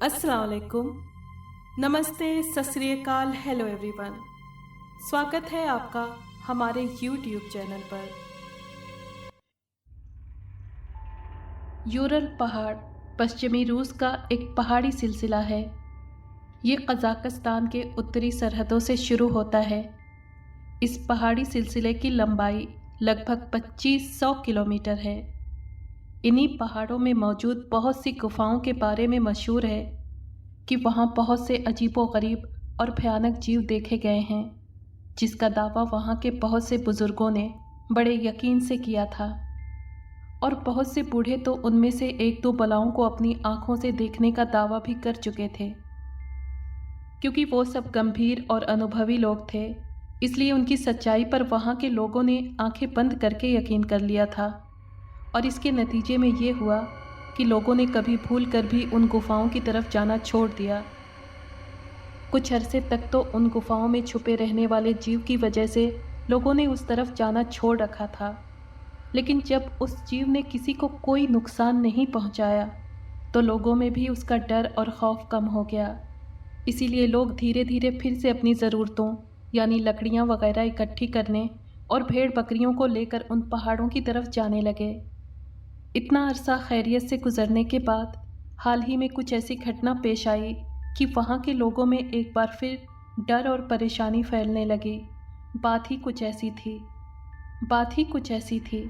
अस्सलाम वालेकुम, नमस्ते, सत श्री अकाल, हेलो एवरीवन। स्वागत है आपका हमारे YouTube चैनल पर। यूरल पहाड़ पश्चिमी रूस का एक पहाड़ी सिलसिला है। ये कज़ाकिस्तान के उत्तरी सरहदों से शुरू होता है। इस पहाड़ी सिलसिले की लंबाई लगभग 2500 किलोमीटर है। इन्हीं पहाड़ों में मौजूद बहुत सी गुफाओं के बारे में मशहूर है कि वहाँ बहुत से अजीबोगरीब और भयानक जीव देखे गए हैं, जिसका दावा वहाँ के बहुत से बुजुर्गों ने बड़े यकीन से किया था। और बहुत से बूढ़े तो उनमें से एक दो बलाओं को अपनी आंखों से देखने का दावा भी कर चुके थे। क्योंकि वो सब गंभीर और अनुभवी लोग थे, इसलिए उनकी सच्चाई पर वहाँ के लोगों ने आंखें बंद करके यकीन कर लिया था। और इसके नतीजे में ये हुआ कि लोगों ने कभी भूल कर भी उन गुफाओं की तरफ जाना छोड़ दिया। कुछ अरसे तक तो उन गुफाओं में छुपे रहने वाले जीव की वजह से लोगों ने उस तरफ जाना छोड़ रखा था। लेकिन जब उस जीव ने किसी को कोई नुकसान नहीं पहुंचाया, तो लोगों में भी उसका डर और खौफ कम हो गया। इसीलिए लोग धीरे धीरे फिर से अपनी ज़रूरतों यानी लकड़ियाँ वगैरह इकट्ठी करने और भेड़ बकरियों को लेकर उन पहाड़ों की तरफ जाने लगे। इतना अरसा खैरियत से गुजरने के बाद हाल ही में कुछ ऐसी घटना पेश आई कि वहाँ के लोगों में एक बार फिर डर और परेशानी फैलने लगी। बात ही कुछ ऐसी थी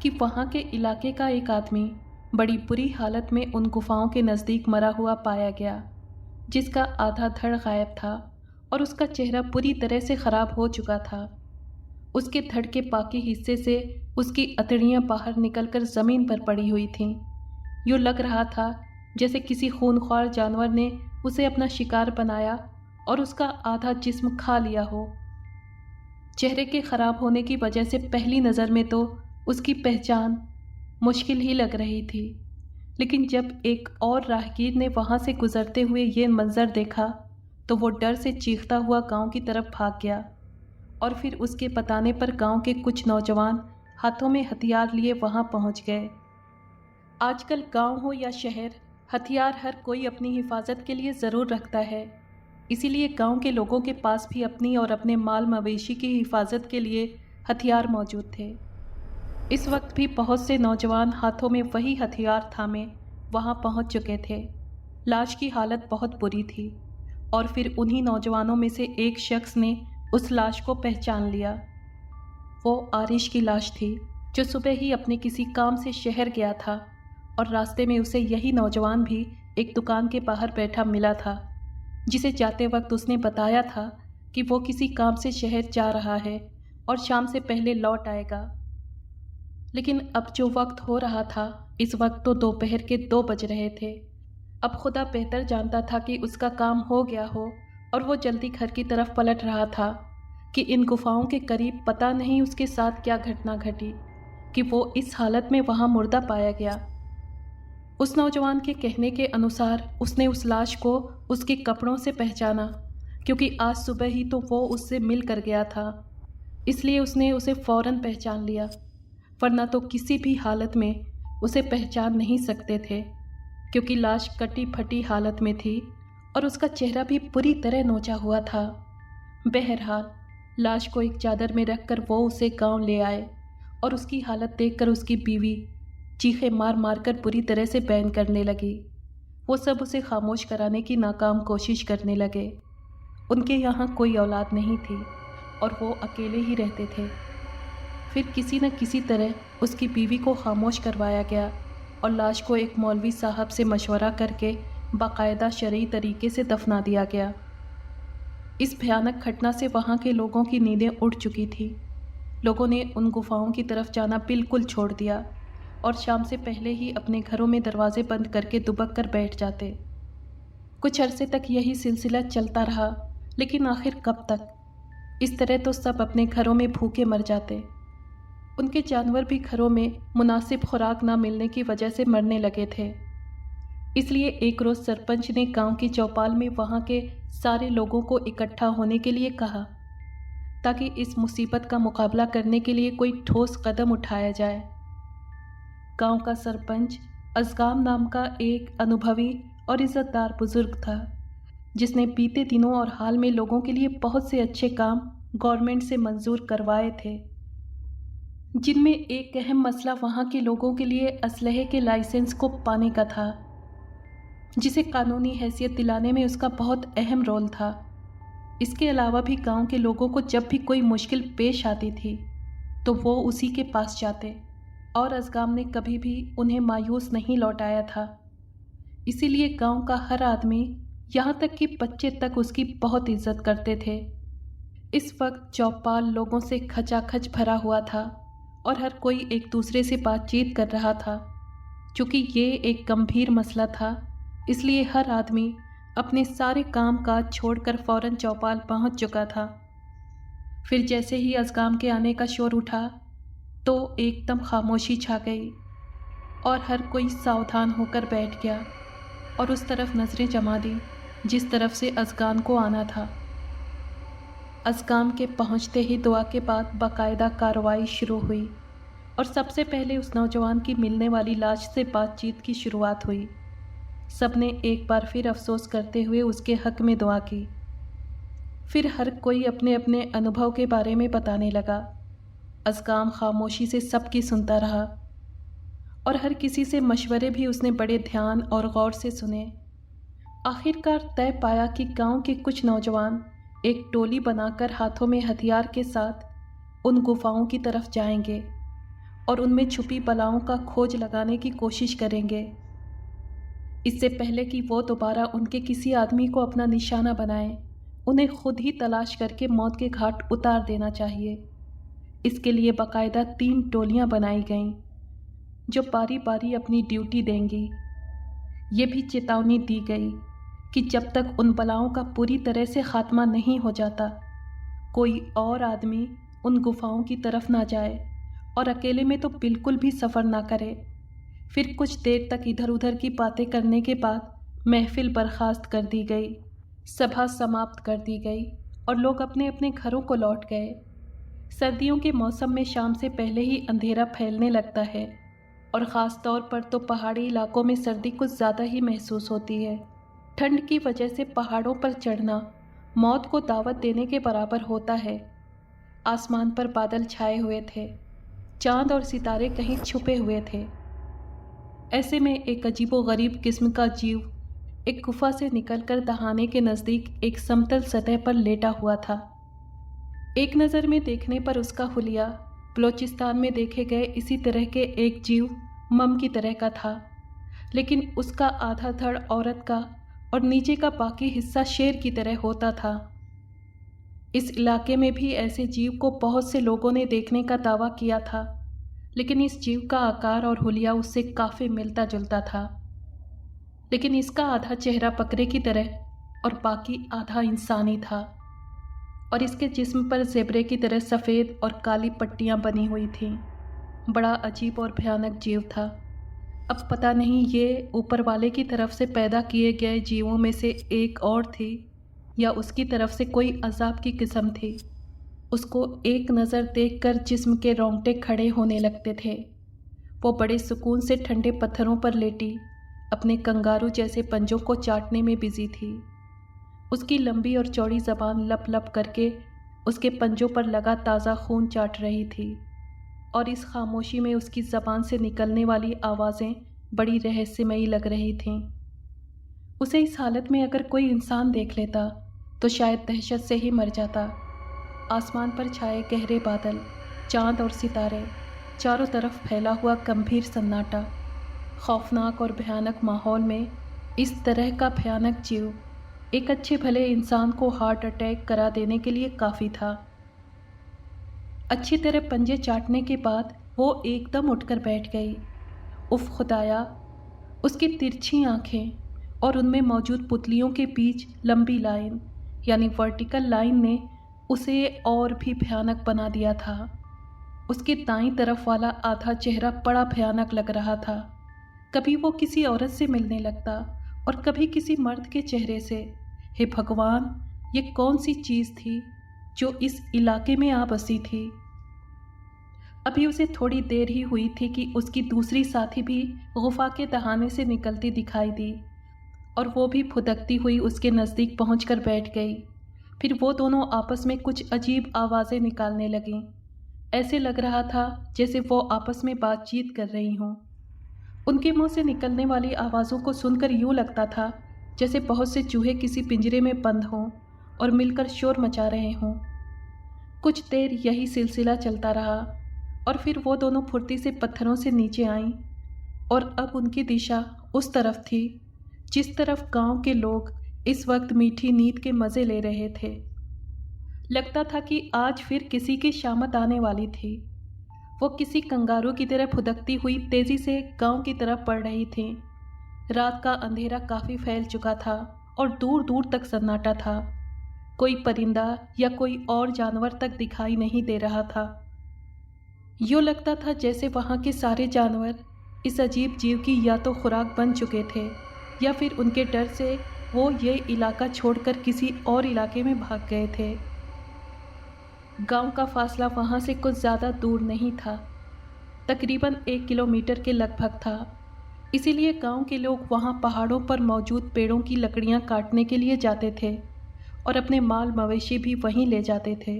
कि वहाँ के इलाके का एक आदमी बड़ी बुरी हालत में उन गुफाओं के नज़दीक मरा हुआ पाया गया, जिसका आधा धड़ गायब था और उसका चेहरा पूरी तरह से ख़राब हो चुका था। उसके धड़ के बाकी हिस्से से उसकी अतड़ियाँ बाहर निकलकर ज़मीन पर पड़ी हुई थीं। यूँ लग रहा था जैसे किसी खूनख्वार जानवर ने उसे अपना शिकार बनाया और उसका आधा जिस्म खा लिया हो। चेहरे के ख़राब होने की वजह से पहली नज़र में तो उसकी पहचान मुश्किल ही लग रही थी। लेकिन जब एक और राहगीर ने वहाँ से गुज़रते हुए ये मंज़र देखा, तो वो डर से चीखता हुआ गांव की तरफ भाग गया। और फिर उसके बताने पर गांव के कुछ नौजवान हाथों में हथियार लिए वहां पहुंच गए। आजकल गांव हो या शहर, हथियार हर कोई अपनी हिफाजत के लिए ज़रूर रखता है। इसीलिए गांव के लोगों के पास भी अपनी और अपने माल मवेशी की हिफाजत के लिए हथियार मौजूद थे। इस वक्त भी बहुत से नौजवान हाथों में वही हथियार थामे वहां पहुंच चुके थे। लाश की हालत बहुत बुरी थी और फिर उन्हीं नौजवानों में से एक शख्स ने उस लाश को पहचान लिया। वो आरिश की लाश थी, जो सुबह ही अपने किसी काम से शहर गया था और रास्ते में उसे यही नौजवान भी एक दुकान के बाहर बैठा मिला था, जिसे जाते वक्त उसने बताया था कि वो किसी काम से शहर जा रहा है और शाम से पहले लौट आएगा। लेकिन अब जो वक्त हो रहा था, इस वक्त तो दोपहर के 2 बज रहे थे। अब खुदा बेहतर जानता था कि उसका काम हो गया हो और वो जल्दी घर की तरफ पलट रहा था कि इन गुफाओं के करीब पता नहीं उसके साथ क्या घटना घटी कि वो इस हालत में वहाँ मुर्दा पाया गया। उस नौजवान के कहने के अनुसार उसने उस लाश को उसके कपड़ों से पहचाना, क्योंकि आज सुबह ही तो वो उससे मिल कर गया था। इसलिए उसने उसे फ़ौरन पहचान लिया, वरना तो किसी भी हालत में उसे पहचान नहीं सकते थे, क्योंकि लाश कटी फटी हालत में थी और उसका चेहरा भी पूरी तरह नोचा हुआ था। बहरहाल लाश को एक चादर में रखकर वो उसे गांव ले आए और उसकी हालत देखकर उसकी बीवी चीखें मार मार कर बुरी तरह से बैन करने लगी। वो सब उसे खामोश कराने की नाकाम कोशिश करने लगे। उनके यहाँ कोई औलाद नहीं थी और वो अकेले ही रहते थे। फिर किसी न किसी तरह उसकी बीवी को खामोश करवाया गया और लाश को एक मौलवी साहब से मशवरा करके बाकायदा शरई तरीके से दफना दिया गया। इस भयानक घटना से वहाँ के लोगों की नींदें उड़ चुकी थी। लोगों ने उन गुफाओं की तरफ जाना बिल्कुल छोड़ दिया और शाम से पहले ही अपने घरों में दरवाजे बंद करके दुबक कर बैठ जाते। कुछ अरसे तक यही सिलसिला चलता रहा, लेकिन आखिर कब तक? इस तरह तो सब अपने घरों में भूखे मर जाते। उनके जानवर भी घरों में मुनासिब खुराक ना मिलने की वजह से मरने लगे थे। इसलिए एक रोज़ सरपंच ने गांव की चौपाल में वहां के सारे लोगों को इकट्ठा होने के लिए कहा, ताकि इस मुसीबत का मुकाबला करने के लिए कोई ठोस कदम उठाया जाए। गांव का सरपंच अज़गाम नाम का एक अनुभवी और इज़्ज़तदार बुज़ुर्ग था, जिसने बीते दिनों और हाल में लोगों के लिए बहुत से अच्छे काम गवर्नमेंट से मंजूर करवाए थे, जिनमें एक अहम मसला वहाँ के लोगों के लिए असलहे के लाइसेंस को पाने का था, जिसे कानूनी हैसियत दिलाने में उसका बहुत अहम रोल था। इसके अलावा भी गांव के लोगों को जब भी कोई मुश्किल पेश आती थी तो वो उसी के पास जाते, और असगाम ने कभी भी उन्हें मायूस नहीं लौटाया था। इसीलिए गांव का हर आदमी, यहाँ तक कि बच्चे तक, उसकी बहुत इज्जत करते थे। इस वक्त चौपाल लोगों से खचाखच भरा हुआ था और हर कोई एक दूसरे से बातचीत कर रहा था। चूँकि ये एक गंभीर मसला था, इसलिए हर आदमी अपने सारे काम काज छोड़कर फौरन चौपाल पहुंच चुका था। फिर जैसे ही असगाम के आने का शोर उठा तो एकदम खामोशी छा गई और हर कोई सावधान होकर बैठ गया और उस तरफ नज़रें जमा दी जिस तरफ से असगाम को आना था। असगाम के पहुंचते ही दुआ के बाद बाकायदा कार्रवाई शुरू हुई और सबसे पहले उस नौजवान की मिलने वाली लाश से बातचीत की शुरुआत हुई। सबने एक बार फिर अफसोस करते हुए उसके हक में दुआ की। फिर हर कोई अपने अपने अनुभव के बारे में बताने लगा। असगाम खामोशी से सबकी सुनता रहा और हर किसी से मशवरे भी उसने बड़े ध्यान और गौर से सुने। आखिरकार तय पाया कि गांव के कुछ नौजवान एक टोली बनाकर हाथों में हथियार के साथ उन गुफाओं की तरफ जाएंगे और उनमें छुपी बलाओं का खोज लगाने की कोशिश करेंगे। इससे पहले कि वो दोबारा उनके किसी आदमी को अपना निशाना बनाएं, उन्हें खुद ही तलाश करके मौत के घाट उतार देना चाहिए। इसके लिए बाकायदा 3 टोलियां बनाई गईं जो बारी बारी अपनी ड्यूटी देंगी। ये भी चेतावनी दी गई कि जब तक उन बलाओं का पूरी तरह से खात्मा नहीं हो जाता, कोई और आदमी उन गुफाओं की तरफ ना जाए और अकेले में तो बिल्कुल भी सफ़र ना करे। फिर कुछ देर तक इधर उधर की बातें करने के बाद महफिल बर्खास्त कर दी गई, सभा समाप्त कर दी गई और लोग अपने अपने घरों को लौट गए। सर्दियों के मौसम में शाम से पहले ही अंधेरा फैलने लगता है और ख़ास तौर पर तो पहाड़ी इलाकों में सर्दी कुछ ज़्यादा ही महसूस होती है। ठंड की वजह से पहाड़ों पर चढ़ना मौत को दावत देने के बराबर होता है। आसमान पर बादल छाए हुए थे, चांद और सितारे कहीं छुपे हुए थे। ऐसे में एक अजीबोगरीब किस्म का जीव एक गुफा से निकलकर दहाने के नज़दीक एक समतल सतह पर लेटा हुआ था। एक नज़र में देखने पर उसका हुलिया बलोचिस्तान में देखे गए इसी तरह के एक जीव मम की तरह का था, लेकिन उसका आधा धड़ औरत का और नीचे का बाकी हिस्सा शेर की तरह होता था। इस इलाके में भी ऐसे जीव को बहुत से लोगों ने देखने का दावा किया था, लेकिन इस जीव का आकार और हुलिया उससे काफ़ी मिलता जुलता था। लेकिन इसका आधा चेहरा बकरे की तरह और बाकी आधा इंसानी था और इसके जिस्म पर ज़ेब्रे की तरह सफ़ेद और काली पट्टियाँ बनी हुई थीं। बड़ा अजीब और भयानक जीव था। अब पता नहीं ये ऊपर वाले की तरफ से पैदा किए गए जीवों में से एक और थी या उसकी तरफ से कोई अजाब की किस्म थी। उसको एक नज़र देखकर जिस्म के रोंगटे खड़े होने लगते थे। वो बड़े सुकून से ठंडे पत्थरों पर लेटी अपने कंगारू जैसे पंजों को चाटने में बिजी थी। उसकी लंबी और चौड़ी ज़बान लप लप करके उसके पंजों पर लगा ताज़ा खून चाट रही थी और इस खामोशी में उसकी ज़बान से निकलने वाली आवाज़ें बड़ी रहस्यमयी लग रही थीं। उसे इस हालत में अगर कोई इंसान देख लेता तो शायद दहशत से ही मर जाता। आसमान पर छाए गहरे बादल, चांद और सितारे, चारों तरफ फैला हुआ गंभीर सन्नाटा, खौफनाक और भयानक माहौल में इस तरह का भयानक जीव एक अच्छे भले इंसान को हार्ट अटैक करा देने के लिए काफ़ी था। अच्छी तरह पंजे चाटने के बाद वो एकदम उठकर बैठ गई। उफ खुदाया! उसकी तिरछी आंखें और उनमें मौजूद पुतलियों के बीच लंबी लाइन यानी वर्टिकल लाइन ने उसे और भी भयानक बना दिया था। उसके दाईं तरफ वाला आधा चेहरा बड़ा भयानक लग रहा था। कभी वो किसी औरत से मिलने लगता और कभी किसी मर्द के चेहरे से। हे भगवान, ये कौन सी चीज़ थी जो इस इलाके में आ बसी थी? अभी उसे थोड़ी देर ही हुई थी कि उसकी दूसरी साथी भी गुफा के दहाने से निकलती दिखाई दी और वो भी फुदकती हुई उसके नज़दीक पहुंचकर बैठ गई। फिर वो दोनों आपस में कुछ अजीब आवाज़ें निकालने लगीं। ऐसे लग रहा था जैसे वो आपस में बातचीत कर रही हों। उनके मुंह से निकलने वाली आवाज़ों को सुनकर यूँ लगता था जैसे बहुत से चूहे किसी पिंजरे में बंद हों और मिलकर शोर मचा रहे हों। कुछ देर यही सिलसिला चलता रहा और फिर वो दोनों फुर्ती से पत्थरों से नीचे आईं और अब उनकी दिशा उस तरफ थी जिस तरफ गांव के लोग इस वक्त मीठी नींद के मज़े ले रहे थे। लगता था कि आज फिर किसी की शामत आने वाली थी। वो किसी कंगारू की तरह फुदकती हुई तेज़ी से गांव की तरफ बढ़ रही थी। रात का अंधेरा काफ़ी फैल चुका था और दूर दूर तक सन्नाटा था। कोई परिंदा या कोई और जानवर तक दिखाई नहीं दे रहा था। यूँ लगता था जैसे वहाँ के सारे जानवर इस अजीब जीव की या तो खुराक बन चुके थे या फिर उनके डर से वो ये इलाका छोड़कर किसी और इलाके में भाग गए थे। गांव का फासला वहाँ से कुछ ज़्यादा दूर नहीं था, तकरीबन 1 किलोमीटर के लगभग था। इसीलिए गांव के लोग वहाँ पहाड़ों पर मौजूद पेड़ों की लकड़ियाँ काटने के लिए जाते थे और अपने माल मवेशी भी वहीं ले जाते थे।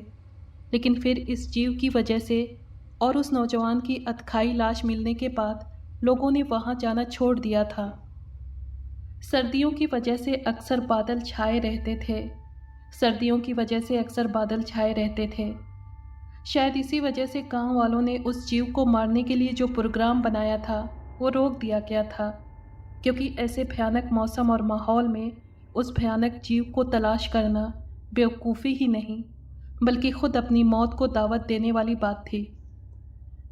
लेकिन फिर इस जीव की वजह से और उस नौजवान की अधखाई लाश मिलने के बाद लोगों ने वहाँ जाना छोड़ दिया था। सर्दियों की वजह से अक्सर बादल छाए रहते थे। शायद इसी वजह से गांव वालों ने उस जीव को मारने के लिए जो प्रोग्राम बनाया था वो रोक दिया गया था, क्योंकि ऐसे भयानक मौसम और माहौल में उस भयानक जीव को तलाश करना बेवकूफ़ी ही नहीं बल्कि खुद अपनी मौत को दावत देने वाली बात थी।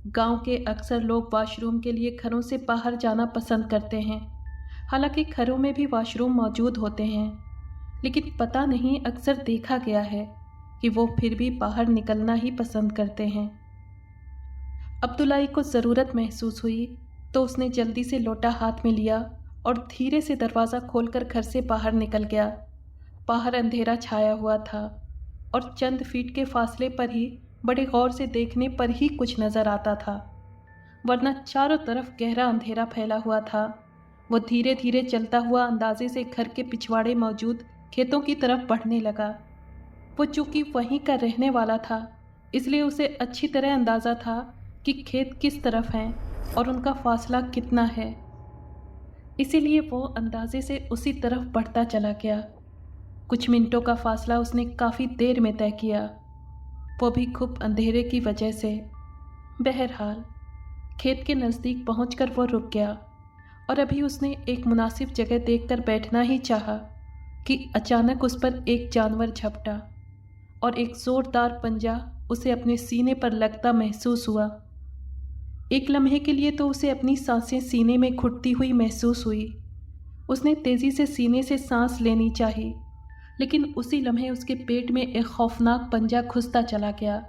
गांव के अक्सर लोग वॉशरूम के लिए घरों से बाहर जाना पसंद करते हैं। हालांकि घरों में भी वॉशरूम मौजूद होते हैं, लेकिन पता नहीं अक्सर देखा गया है कि वो फिर भी बाहर निकलना ही पसंद करते हैं। अब्दुल्लाई को ज़रूरत महसूस हुई तो उसने जल्दी से लोटा हाथ में लिया और धीरे से दरवाज़ा खोलकर घर से बाहर निकल गया। बाहर अंधेरा छाया हुआ था और चंद फीट के फासले पर ही बड़े गौर से देखने पर ही कुछ नज़र आता था, वरना चारों तरफ गहरा अंधेरा फैला हुआ था। वो धीरे धीरे चलता हुआ अंदाजे से घर के पिछवाड़े मौजूद खेतों की तरफ बढ़ने लगा। वो चूँकि वहीं का रहने वाला था, इसलिए उसे अच्छी तरह अंदाज़ा था कि खेत किस तरफ हैं और उनका फासला कितना है। इसीलिए वो अंदाजे से उसी तरफ बढ़ता चला गया। कुछ मिनटों का फासला उसने काफ़ी देर में तय किया, वो भी खूब अंधेरे की वजह से। बहरहाल खेत के नज़दीक पहुंचकर वो रुक गया और अभी उसने एक मुनासिब जगह देखकर बैठना ही चाहा कि अचानक उस पर एक जानवर झपटा और एक ज़ोरदार पंजा उसे अपने सीने पर लगता महसूस हुआ। एक लम्हे के लिए तो उसे अपनी सांसें सीने में घुटती हुई महसूस हुई। उसने तेज़ी से सीने से सांस लेनी चाही, लेकिन उसी लम्हे उसके पेट में एक खौफनाक पंजा घुसता चला गया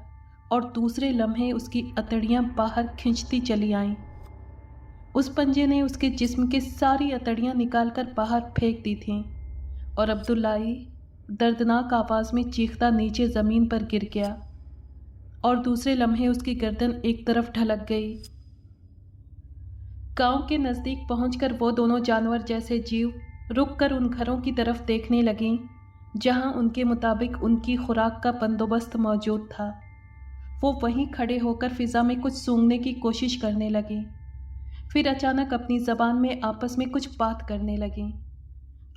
और दूसरे लम्हे उसकी अतड़ियाँ बाहर खींचती चली आईं। उस पंजे ने उसके जिस्म की सारी अतड़ियाँ निकालकर बाहर फेंक दी थीं और अब्दुल्लाई दर्दनाक आवाज़ में चीखता नीचे ज़मीन पर गिर गया और दूसरे लम्हे उसकी गर्दन एक तरफ ढलक गई। गांव के नज़दीक पहुंचकर वो दोनों जानवर जैसे जीव रुककर उन घरों की तरफ देखने लगीं जहां उनके मुताबिक उनकी खुराक का बंदोबस्त मौजूद था। वो वहीं खड़े होकर फ़िज़ा में कुछ सूंघने की कोशिश करने लगीं, फिर अचानक अपनी ज़बान में आपस में कुछ बात करने लगीं।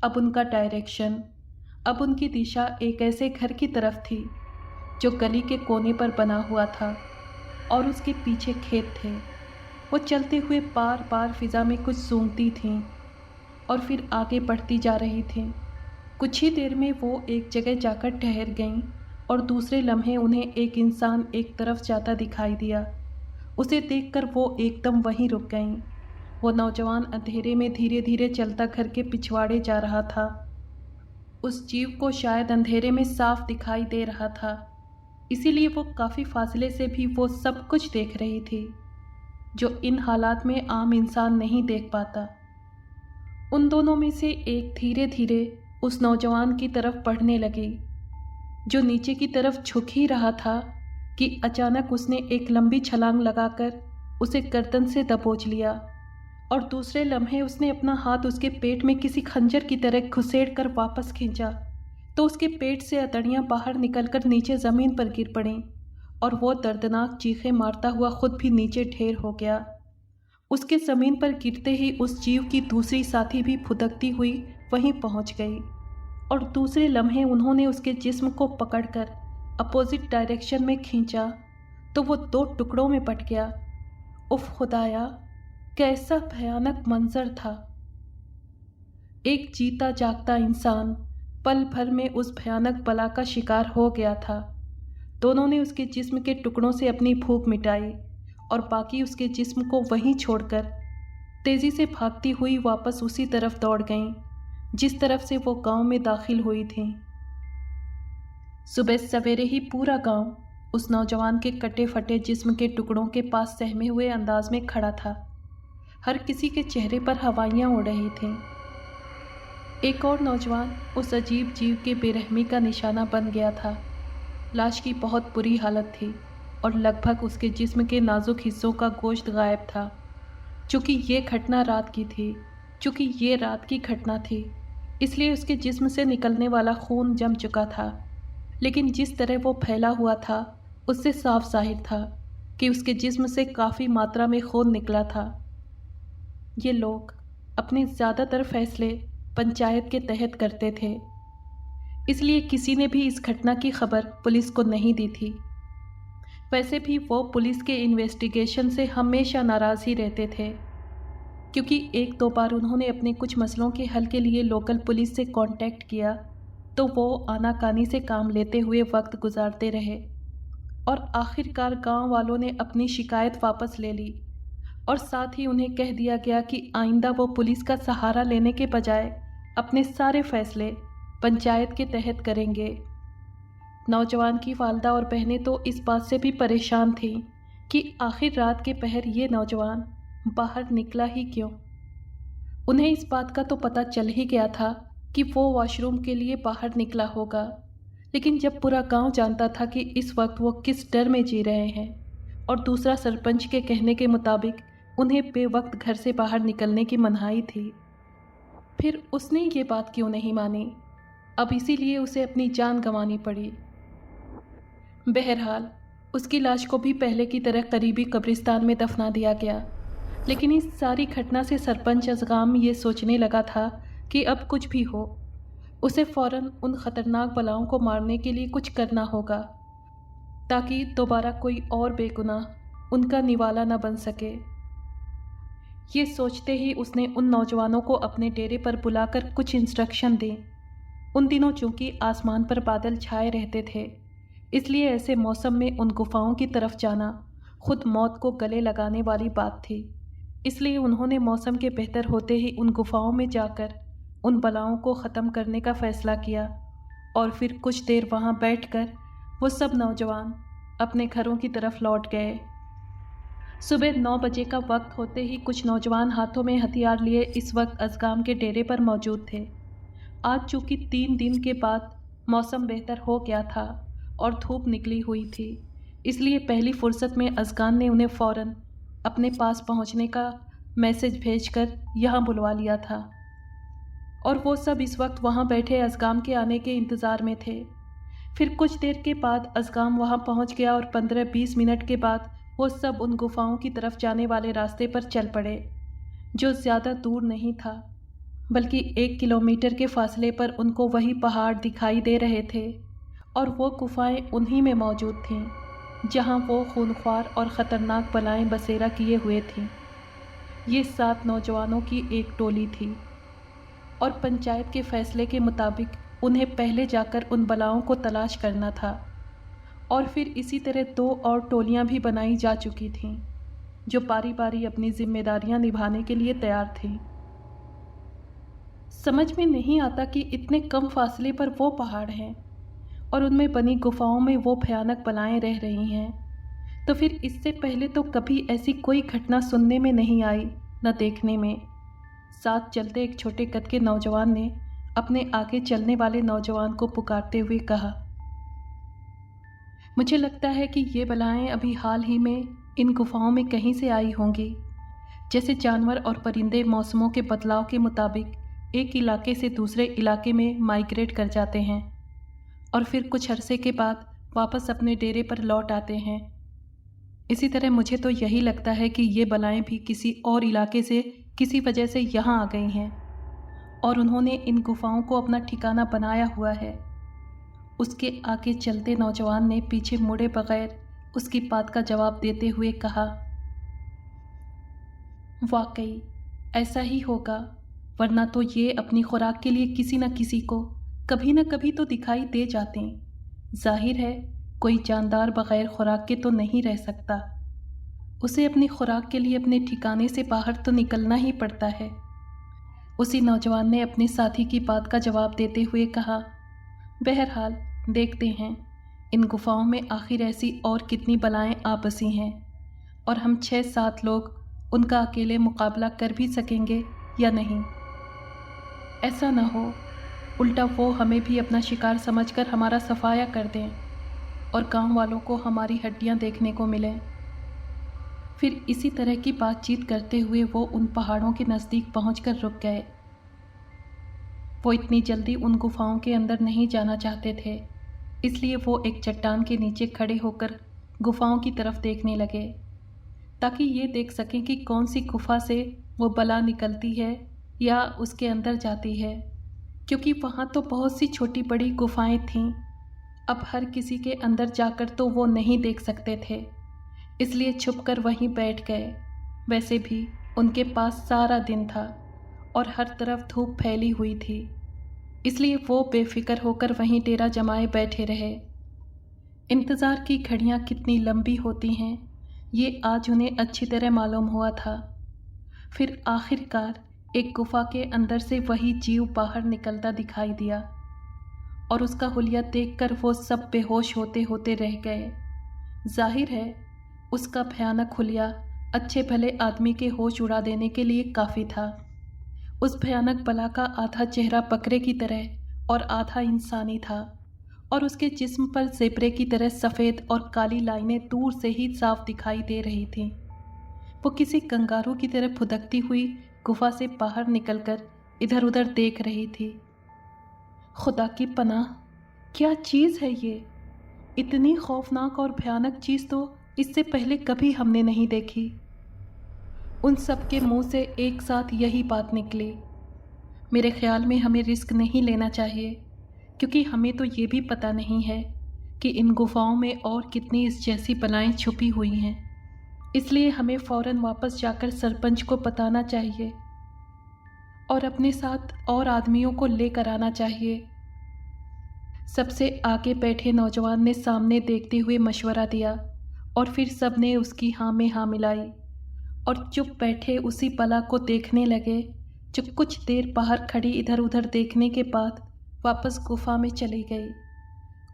अब उनका डायरेक्शन, अब उनकी दिशा एक ऐसे घर की तरफ थी जो गली के कोने पर बना हुआ था और उसके पीछे खेत थे। वो चलते हुए बार बार फ़िज़ा में कुछ सूंघती थीं और फिर आगे बढ़ती जा रही थीं। कुछ ही देर में वो एक जगह जाकर ठहर गईं और दूसरे लम्हे उन्हें एक इंसान एक तरफ जाता दिखाई दिया। उसे देखकर वो एकदम वहीं रुक गईं। वो नौजवान अंधेरे में धीरे धीरे चलता घर के पिछवाड़े जा रहा था। उस जीव को शायद अंधेरे में साफ दिखाई दे रहा था, इसीलिए वो काफ़ी फासले से भी वो सब कुछ देख रही थी जो इन हालात में आम इंसान नहीं देख पाता। उन दोनों में से एक धीरे धीरे उस नौजवान की तरफ बढ़ने लगी जो नीचे की तरफ झुक ही रहा था कि अचानक उसने एक लंबी छलांग लगाकर उसे गर्दन से दबोच लिया और दूसरे लम्हे उसने अपना हाथ उसके पेट में किसी खंजर की तरह घुसेड़ कर वापस खींचा तो उसके पेट से अतड़ियाँ बाहर निकलकर नीचे ज़मीन पर गिर पड़ीं और वो दर्दनाक चीखें मारता हुआ खुद भी नीचे ढेर हो गया। उसके ज़मीन पर गिरते ही उस जीव की दूसरी साथी भी फुदकती हुई वहीं पहुंच गई और दूसरे लम्हे उन्होंने उसके जिस्म को पकड़कर अपोजिट डायरेक्शन में खींचा तो वो 2 टुकड़ों में बट गया। उफ खुदाया, कैसा भयानक मंजर था। एक जीता जागता इंसान पल भर में उस भयानक बला का शिकार हो गया था। दोनों ने उसके जिस्म के टुकड़ों से अपनी भूख मिटाई और बाकी उसके जिस्म को वहीं छोड़कर तेज़ी से भागती हुई वापस उसी तरफ दौड़ गईं जिस तरफ से वो गांव में दाखिल हुई थीं। सुबह सवेरे ही पूरा गांव उस नौजवान के कटे फटे जिस्म के टुकड़ों के पास सहमे हुए अंदाज में खड़ा था। हर किसी के चेहरे पर हवाइयाँ उड़ रही थीं। एक और नौजवान उस अजीब जीव के बेरहमी का निशाना बन गया था। लाश की बहुत बुरी हालत थी और लगभग उसके जिस्म के नाजुक हिस्सों का गोश्त गायब था। चूँकि ये घटना रात की घटना थी, इसलिए उसके जिस्म से निकलने वाला खून जम चुका था, लेकिन जिस तरह वो फैला हुआ था उससे साफ जाहिर था कि उसके जिस्म से काफ़ी मात्रा में खून निकला था। ये लोग अपने ज़्यादातर फैसले पंचायत के तहत करते थे, इसलिए किसी ने भी इस घटना की खबर पुलिस को नहीं दी थी। वैसे भी वो पुलिस के इन्वेस्टिगेशन से हमेशा नाराज़ ही रहते थे, क्योंकि 1-2 बार उन्होंने अपने कुछ मसलों के हल के लिए लोकल पुलिस से कांटेक्ट किया तो वो आनाकानी से काम लेते हुए वक्त गुजारते रहे और आखिरकार गांव वालों ने अपनी शिकायत वापस ले ली और साथ ही उन्हें कह दिया गया कि आइंदा वो पुलिस का सहारा लेने के बजाय अपने सारे फैसले पंचायत के तहत करेंगे। नौजवान की वालदा और बहनें तो इस बात से भी परेशान थीं कि आखिर रात के पहर ये नौजवान बाहर निकला ही क्यों। उन्हें इस बात का तो पता चल ही गया था कि वो वॉशरूम के लिए बाहर निकला होगा, लेकिन जब पूरा गांव जानता था कि इस वक्त वो किस डर में जी रहे हैं और दूसरा सरपंच के कहने के मुताबिक उन्हें बेवक्त घर से बाहर निकलने की मनाही थी, फिर उसने ये बात क्यों नहीं मानी। अब इसीलिए उसे अपनी जान गंवानी पड़ी। बहरहाल उसकी लाश को भी पहले की तरह करीबी कब्रिस्तान में दफना दिया गया, लेकिन इस सारी घटना से सरपंच अज़गाम ये सोचने लगा था कि अब कुछ भी हो उसे फ़ौरन उन ख़तरनाक बलाओं को मारने के लिए कुछ करना होगा ताकि दोबारा कोई और बेगुनाह उनका निवाला न बन सके। ये सोचते ही उसने उन नौजवानों को अपने डेरे पर बुलाकर कुछ इंस्ट्रक्शन दी। उन दिनों चूँकि आसमान पर बादल छाए रहते थे, इसलिए ऐसे मौसम में उन गुफाओं की तरफ जाना खुद मौत को गले लगाने वाली बात थी। इसलिए उन्होंने मौसम के बेहतर होते ही उन गुफाओं में जाकर उन बलाओं को ख़त्म करने का फ़ैसला किया और फिर कुछ देर वहाँ बैठकर वो सब नौजवान अपने घरों की तरफ लौट गए। सुबह 9 बजे का वक्त होते ही कुछ नौजवान हाथों में हथियार लिए इस वक्त अज़गाम के डेरे पर मौजूद थे। आज चूँकि 3 दिन के बाद मौसम बेहतर हो गया था और धूप निकली हुई थी, इसलिए पहली फुर्सत में अज़गाम ने उन्हें फ़ौरन अपने पास पहुंचने का मैसेज भेजकर यहाँ बुलवा लिया था और वो सब इस वक्त वहाँ बैठे अज़गाम के आने के इंतज़ार में थे। फिर कुछ देर के बाद अज़गाम वहाँ पहुँच गया और 15-20 मिनट के बाद वो सब उन गुफाओं की तरफ जाने वाले रास्ते पर चल पड़े, जो ज़्यादा दूर नहीं था, बल्कि 1 किलोमीटर के फासले पर उनको वही पहाड़ दिखाई दे रहे थे और वो गुफाएं उन्हीं में मौजूद थीं जहाँ वो खूनख्वार और ख़तरनाक बलाएं बसेरा किए हुए थीं। ये 7 नौजवानों की एक टोली थी और पंचायत के फ़ैसले के मुताबिक उन्हें पहले जाकर उन बलाओं को तलाश करना था और फिर इसी तरह 2 और टोलियां भी बनाई जा चुकी थीं जो बारी बारी अपनी जिम्मेदारियां निभाने के लिए तैयार थीं। समझ में नहीं आता कि इतने कम फासले पर वो पहाड़ हैं और उनमें बनी गुफाओं में वो भयानक बलाएं रह रही हैं, तो फिर इससे पहले तो कभी ऐसी कोई घटना सुनने में नहीं आई न देखने में। साथ चलते एक छोटे कद के नौजवान ने अपने आगे चलने वाले नौजवान को पुकारते हुए कहा, मुझे लगता है कि ये बलाएं अभी हाल ही में इन गुफाओं में कहीं से आई होंगी। जैसे जानवर और परिंदे मौसमों के बदलाव के मुताबिक एक इलाके से दूसरे इलाके में माइग्रेट कर जाते हैं और फिर कुछ अरसे के बाद वापस अपने डेरे पर लौट आते हैं। इसी तरह मुझे तो यही लगता है कि ये बलाएं भी किसी और इलाके से किसी वजह से यहाँ आ गई हैं और उन्होंने इन गुफाओं को अपना ठिकाना बनाया हुआ है। उसके आगे चलते नौजवान ने पीछे मुड़े बगैर उसकी बात का जवाब देते हुए कहा, वाकई ऐसा ही होगा, वरना तो ये अपनी खुराक के लिए किसी न किसी को कभी न कभी तो दिखाई दे जाते हैं। जाहिर है कोई जानदार बगैर खुराक के तो नहीं रह सकता, उसे अपनी खुराक के लिए अपने ठिकाने से बाहर तो निकलना ही पड़ता है। उसी नौजवान ने अपने साथी की बात का जवाब देते हुए कहा, बहरहाल देखते हैं इन गुफाओं में आखिर ऐसी और कितनी बलाएं आ बसी हैं और हम 6-7 लोग उनका अकेले मुकाबला कर भी सकेंगे या नहीं। ऐसा न हो उल्टा वो हमें भी अपना शिकार समझकर हमारा सफाया कर दें और गांव वालों को हमारी हड्डियां देखने को मिलें। फिर इसी तरह की बातचीत करते हुए वो उन पहाड़ों के नज़दीक पहुंचकर रुक गए। वो इतनी जल्दी उन गुफाओं के अंदर नहीं जाना चाहते थे, इसलिए वो एक चट्टान के नीचे खड़े होकर गुफाओं की तरफ देखने लगे ताकि ये देख सकें कि कौन सी गुफा से वो बला निकलती है या उसके अंदर जाती है, क्योंकि वहाँ तो बहुत सी छोटी बड़ी गुफाएं थीं। अब हर किसी के अंदर जाकर तो वो नहीं देख सकते थे, इसलिए छुपकर वहीं बैठ गए। वैसे भी उनके पास सारा दिन था और हर तरफ धूप फैली हुई थी, इसलिए वो बेफिक्र होकर वहीं डेरा जमाए बैठे रहे। इंतज़ार की घड़ियाँ कितनी लंबी होती हैं ये आज उन्हें अच्छी तरह मालूम हुआ था। फिर आखिरकार एक गुफा के अंदर से वही जीव बाहर निकलता दिखाई दिया और उसका हुलिया देखकर वो सब बेहोश होते होते रह गए। जाहिर है उसका भयानक हुलिया अच्छे भले आदमी के होश उड़ा देने के लिए काफ़ी था। उस भयानक बला का आधा चेहरा बकरे की तरह और आधा इंसानी था और उसके जिस्म पर ज़ेब्रे की तरह सफ़ेद और काली लाइनें दूर से ही साफ दिखाई दे रही थीं। वो किसी कंगारू की तरह फुदकती हुई गुफा से बाहर निकलकर इधर उधर देख रही थी। खुदा की पनाह, क्या चीज़ है ये? इतनी खौफनाक और भयानक चीज़ तो इससे पहले कभी हमने नहीं देखी। उन सब के मुंह से एक साथ यही बात निकली। मेरे ख्याल में हमें रिस्क नहीं लेना चाहिए, क्योंकि हमें तो ये भी पता नहीं है कि इन गुफाओं में और कितनी इस जैसी बलाएं छुपी हुई हैं। इसलिए हमें फ़ौरन वापस जाकर सरपंच को बताना चाहिए और अपने साथ और आदमियों को लेकर आना चाहिए। सबसे आगे बैठे नौजवान ने सामने देखते हुए मशवरा दिया और फिर सब ने उसकी हाँ में हाँ मिलाई और चुप बैठे उसी बला को देखने लगे, जो कुछ देर बाहर खड़ी इधर उधर देखने के बाद वापस गुफा में चली गई।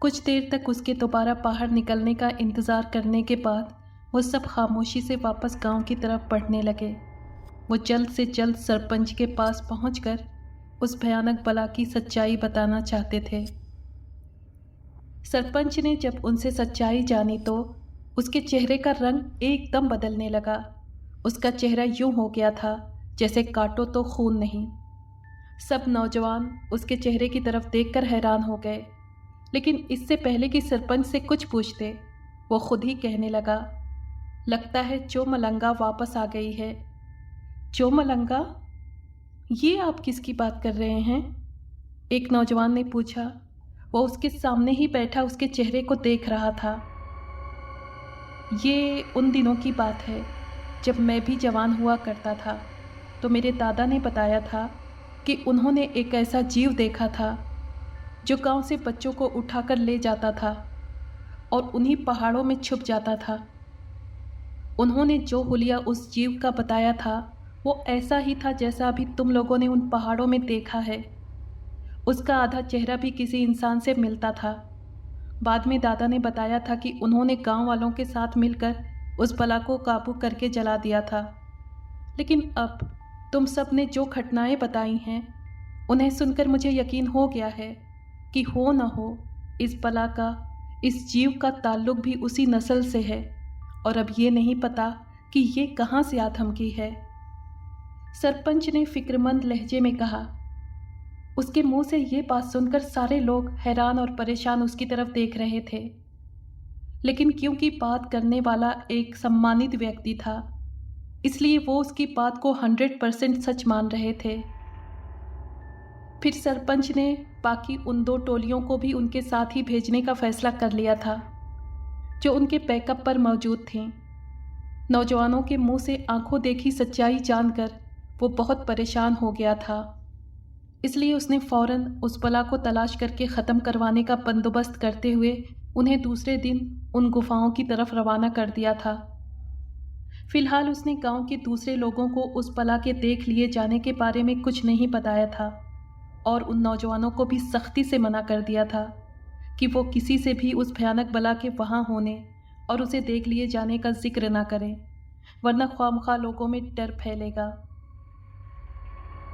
कुछ देर तक उसके दोबारा बाहर निकलने का इंतज़ार करने के बाद वो सब खामोशी से वापस गांव की तरफ बढ़ने लगे। वो जल्द से जल्द सरपंच के पास पहुंचकर उस भयानक बला की सच्चाई बताना चाहते थे। सरपंच ने जब उनसे सच्चाई जानी तो उसके चेहरे का रंग एकदम बदलने लगा। उसका चेहरा यूं हो गया था जैसे काटो तो खून नहीं। सब नौजवान उसके चेहरे की तरफ देखकर हैरान हो गए, लेकिन इससे पहले कि सरपंच से कुछ पूछते वो खुद ही कहने लगा, लगता है चोमलंगा वापस आ गई है। चोमलंगा? ये आप किसकी बात कर रहे हैं? एक नौजवान ने पूछा। वो उसके सामने ही बैठा उसके चेहरे को देख रहा था। ये उन दिनों की बात है जब मैं भी जवान हुआ करता था, तो मेरे दादा ने बताया था कि उन्होंने एक ऐसा जीव देखा था जो गांव से बच्चों को उठाकर ले जाता था और उन्हीं पहाड़ों में छुप जाता था। उन्होंने जो हुलिया उस जीव का बताया था वो ऐसा ही था जैसा अभी तुम लोगों ने उन पहाड़ों में देखा है। उसका आधा चेहरा भी किसी इंसान से मिलता था। बाद में दादा ने बताया था कि उन्होंने गांव वालों के साथ मिलकर उस बला को काबू करके जला दिया था। लेकिन अब तुम सब ने जो घटनाएं बताई हैं उन्हें सुनकर मुझे यकीन हो गया है कि हो न हो इस बला का, इस जीव का ताल्लुक भी उसी नस्ल से है और अब ये नहीं पता कि ये कहाँ से आ थमकी है। सरपंच ने फिक्रमंद लहजे में कहा। उसके मुंह से ये बात सुनकर सारे लोग हैरान और परेशान उसकी तरफ देख रहे थे, लेकिन क्योंकि बात करने वाला एक सम्मानित व्यक्ति था, इसलिए वो उसकी बात को 100% सच मान रहे थे। फिर सरपंच ने बाकी उन 2 टोलियों को भी उनके साथ ही भेजने का फैसला कर लिया था, जो उनके बैकअप पर मौजूद थीं। नौजवानों के मुंह से आंखों देखी सच्चाई जानकर वो बहुत परेशान हो गया था, इसलिए उसने फौरन उस बला को तलाश करके ख़त्म करवाने का बंदोबस्त करते हुए उन्हें दूसरे दिन उन गुफाओं की तरफ रवाना कर दिया था। फिलहाल उसने गांव के दूसरे लोगों को उस बला के देख लिए जाने के बारे में कुछ नहीं बताया था और उन नौजवानों को भी सख्ती से मना कर दिया था कि वो किसी से भी उस भयानक बला के वहाँ होने और उसे देख लिए जाने का जिक्र ना करें, वरना ख्वामख्वाह लोगों में डर फैलेगा।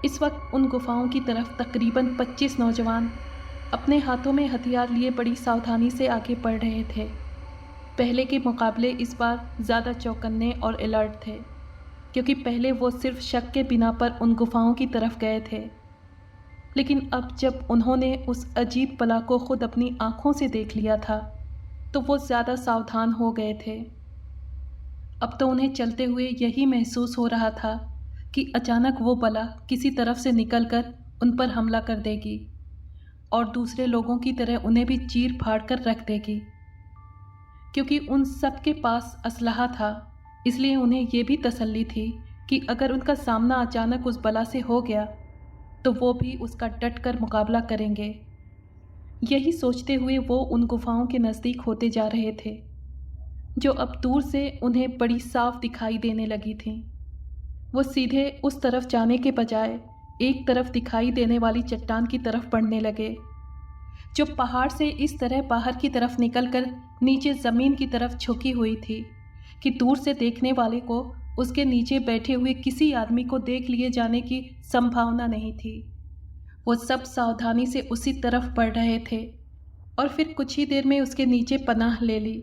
इस वक्त उन गुफाओं की तरफ तकरीबन 25 नौजवान अपने हाथों में हथियार लिए बड़ी सावधानी से आगे बढ़ रहे थे। पहले के मुकाबले इस बार ज़्यादा चौकन्ने और अलर्ट थे, क्योंकि पहले वो सिर्फ शक के बिना पर उन गुफाओं की तरफ गए थे, लेकिन अब जब उन्होंने उस अजीब बला को खुद अपनी आंखों से देख लिया था तो वो ज़्यादा सावधान हो गए थे। अब तो उन्हें चलते हुए यही महसूस हो रहा था कि अचानक वो बला किसी तरफ से निकलकर उन पर हमला कर देगी और दूसरे लोगों की तरह उन्हें भी चीर फाड़ कर रख देगी। क्योंकि उन सब के पास असलहा था, इसलिए उन्हें ये भी तसल्ली थी कि अगर उनका सामना अचानक उस बला से हो गया तो वो भी उसका डट कर मुकाबला करेंगे। यही सोचते हुए वो उन गुफाओं के नज़दीक होते जा रहे थे, जो अब दूर से उन्हें बड़ी साफ दिखाई देने लगी थीं। वो सीधे उस तरफ जाने के बजाय एक तरफ दिखाई देने वाली चट्टान की तरफ बढ़ने लगे, जो पहाड़ से इस तरह बाहर की तरफ निकलकर नीचे ज़मीन की तरफ झुकी हुई थी कि दूर से देखने वाले को उसके नीचे बैठे हुए किसी आदमी को देख लिए जाने की संभावना नहीं थी। वो सब सावधानी से उसी तरफ बढ़ रहे थे और फिर कुछ ही देर में उसके नीचे पनाह ले ली।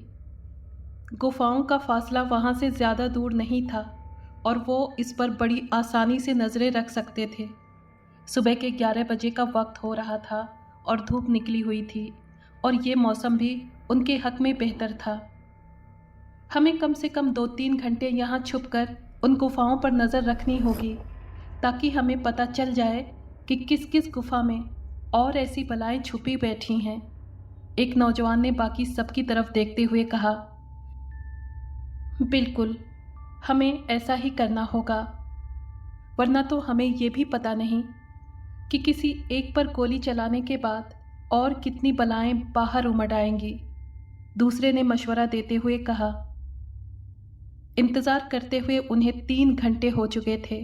गुफाओं का फासला वहाँ से ज़्यादा दूर नहीं था और वो इस पर बड़ी आसानी से नज़रें रख सकते थे। सुबह के 11 बजे का वक्त हो रहा था और धूप निकली हुई थी और ये मौसम भी उनके हक में बेहतर था। हमें कम से कम 2-3 घंटे यहाँ छुपकर उन गुफाओं पर नज़र रखनी होगी, ताकि हमें पता चल जाए कि किस किस गुफा में और ऐसी बलाएं छुपी बैठी हैं। एक नौजवान ने बाकी सबकी तरफ देखते हुए कहा। बिल्कुल, हमें ऐसा ही करना होगा, वरना तो हमें ये भी पता नहीं कि किसी एक पर गोली चलाने के बाद और कितनी बलाएं बाहर उमड़ आएंगी। दूसरे ने मशवरा देते हुए कहा। इंतज़ार करते हुए उन्हें 3 घंटे हो चुके थे,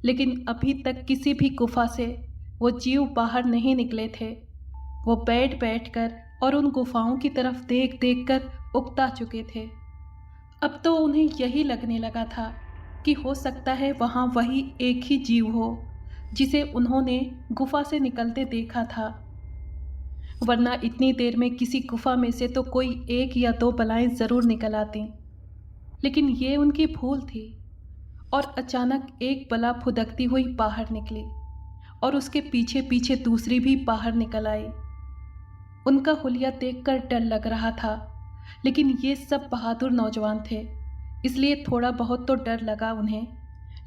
लेकिन अभी तक किसी भी गुफा से वो जीव बाहर नहीं निकले थे। वो बैठ बैठकर और उन गुफाओं की तरफ देख देख कर उकता चुके थे। अब तो उन्हें यही लगने लगा था कि हो सकता है वहाँ वही एक ही जीव हो जिसे उन्होंने गुफा से निकलते देखा था, वरना इतनी देर में किसी गुफा में से तो कोई 1 या 2 बलाएं ज़रूर निकल आती। लेकिन ये उनकी भूल थी और अचानक एक बला फुदकती हुई बाहर निकली और उसके पीछे पीछे दूसरी भी बाहर निकल आई। उनका हुलिया देखकर डर लग रहा था, लेकिन ये सब बहादुर नौजवान थे, इसलिए थोड़ा बहुत तो डर लगा उन्हें।